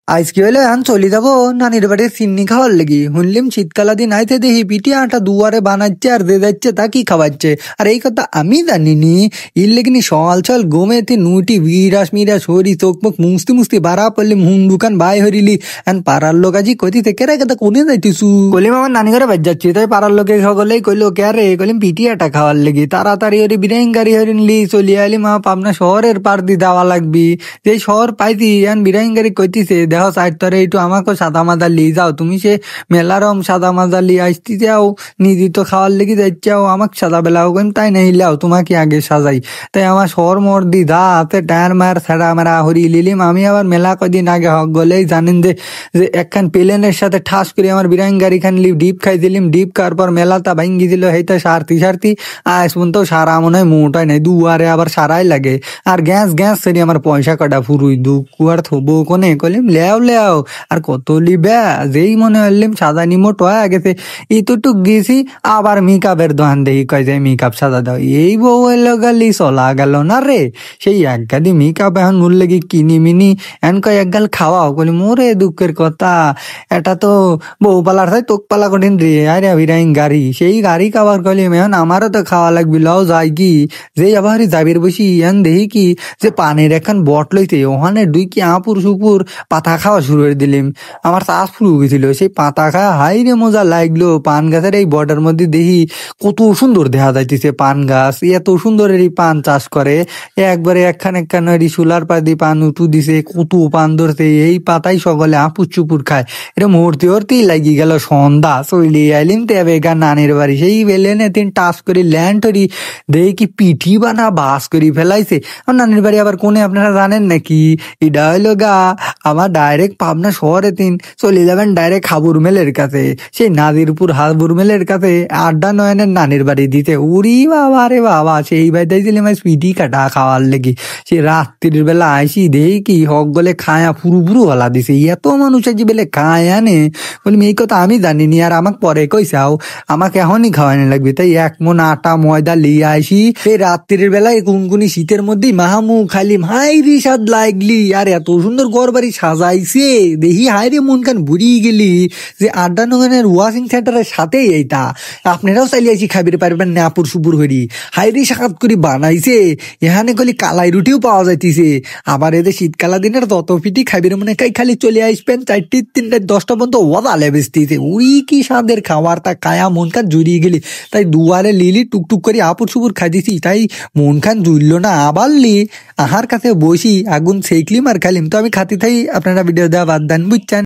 আজকে হলে এখন চলে যাবো নানির বাড়ির চিন্নি খাওয়ার লেগে। শুনলিম শীতকালা দিন আইতে দেখি পিঠে আটা দুয়ারে বানাচ্ছে আর যে যাচ্ছে তা কি খাওয়াচ্ছে। আর এই কথা আমি জানিনি। ইর লেগিনি সকাল সকাল গোমেতে নুটি বিরাস মিরাস হরি চোখ মুখ মুছতে মুছতে বাড়া পড়লি মুন দোকান বাই হরিলি। এখন পাড়ার লোক আজি কতি থেকে রে কথা কোনে যাইতেছু কলিম আমার নানি ঘরে বাজ যাচ্ছি। তাই পাড়ার লোকে সকলেই কইলো কে রে, কলিম পিঠে আটা খাওয়ার লেগে। তাড়াতাড়ি হরি বিরাইন গাড়ি হরিনলি চলিয়ে আলি মা পাবনা শহরের পার দিয়ে যাওয়া লাগবি। যে শহর পাইছি এখন বিরাইন গাড়ি কইতিছে দেহ সাইড তরে একটু আমাকে সাদা মাজা লিয়ে যাও, তুমি সে মেলারম সাদা মাজা লিয়ে আসতে যাও, নিজে তো খাওয়ার লেগে যাচ্ছাও, আমাকে সাদা বেলাও কেন তাই নাই লাও তোমাকে আগে সাজাই। তাই আমার শহর মোর দি দা হাতে টায়ার মার ছাড়া মারা হরি লিলিম। আমি আবার মেলা কদিন আগে হক গলেই জানেন যে একখান প্লেনের সাথে ঠাস করে আমার বিরাইন গাড়ি খান ডিপ খাই দিলিম। ডিপ খাওয়ার পর মেলাটা ভাঙ্গি দিল হেইটা সারতি সারতি আজ পর্যন্ত সারা মনে হয় মোটাই নাই, দুয়ারে আবার সারাই লাগে। আর গ্যাস গ্যাস সেরি আমার পয়সা কাটা ফুরুই দু কুয়ার থবো কোনে কলিম লেও লেও আর কত লিবে। যেই মনে হইলিম সাদা নিমোট হয়ে গেছে এতটুক গেছি আবার মেকআপের দোকান দেখি কয় যে মেকআপ সাদা দাও। এই বউ এলো গালি চলা গেল না রে। সেই এক গাদি মেকআপ এখন মূল লেগে কিনি মিনি এখন কয় এক গাল খাওয়াও কলি মোরে দুঃখের কথা। এটা তো বউ পালার হয় তোক পালা কঠিন রে। আরে বিরাইন গাড়ি সেই গাড়ি খাবার কলিম এখন আমারও তো খাওয়া লাগবি লও যাই কি। যেই আবার যাবির বসি এখন দেখি কি যে পানের এখন বট লইতে ওখানে দুই কি আপুর সুপুর পাতা খাওয়া শুরু করে দিলিম। আমার চাষ ফুরু গেছিল সেই পাতা খাওয়া হাই রে মজা লাগলো। পান গাছের এই বটের মধ্যে দেখি কত সুন্দর দেখা যাইতেছে পান গাছ, এত সুন্দর এই পান চাষ করে। একবারে একখান একখান সোলার পা দিয়ে পান উঠু দিছে, কত পান ধরছে। এই পাতাই সকলে আপুর চুপুর খায়। এটা মুহূর্তে হরতেই লাগি গেল সন্ধ্যা। চলি আইলিম তেবে গা নানির বাড়ি সেই বেলেনে তিন টাস করে ল্যান্ড হরি দেখি কি পিঠি বানা বাস করি ফেলাইছে। আমার নানির বাড়ি আবার কোনে আপনারা জানেন নাকি? এটা হইলো গা আমার ডাইরেক্ট পাবনা শহরে তিন চলে যাবেন ডাইরেক্ট হাবুর মেলের কাছে, সেই নাদিরপুর হাবুর মেলের কাছে আড্ডা নয়নের নানির বাড়ি দিতে। উরি বাবা রে বাবা সেই ভাই দিয়েছিলাম পিঠি কাটা খাওয়ার লেগে। সে রাত্রির বেলা আইসি দেখি কি হক গলে খায়া পুরু পুরু হলা দিছে। এত মানুষ আছে বেলে খায় আনে বলি এই কথা আমি জানিনি। আর আমাকে পরে কইসাও আমাকে এখনই খাওয়ানো লাগবে। তাই এক মন আটা ময়দা লিয়ে আইসি সেই রাত্রির বেলায় গুনগুনি শীতের মধ্যেই মাহামু খালি হাই রে স্বাদ লাগলি। আর এত সুন্দর ঘর বাড়ি সাজাইছে দেখি হাই রে মন খান বুড়িয়ে গেলি যে আড্ডা নগরের ওয়াশিং সেন্টারের সাথেই এইটা। আপনারাও চাইলে আইসি খাবির পারবেন না আপুর সুপুর হরি হাই রে সাকাত করে বানাইছে। এখানে কলি কালাই রুটিও পাওয়া যাইতেছে। আবার এদের শীতকালা দিনের তত পিঠি খাবির মনে খালি চলে আসবেন 4টি 3টা 10টা পর্যন্ত ওয়াদালে বেসতেছে। উই কি স্বাদের খাবার তা কায়া মন খান জুড়িয়ে গেলি। তাই দুয়ারে লিলি টুকটুক করে আপুর সুপুর খাই দিছি। তাই মন খান জুড়ল না আবার লি আহার কাছে বসি আগুন সেকলিম আর খালিম। তো আমি খাতি থাই আপনারা ভিডিও দেওয়া বাদ দেন বুঝছেন।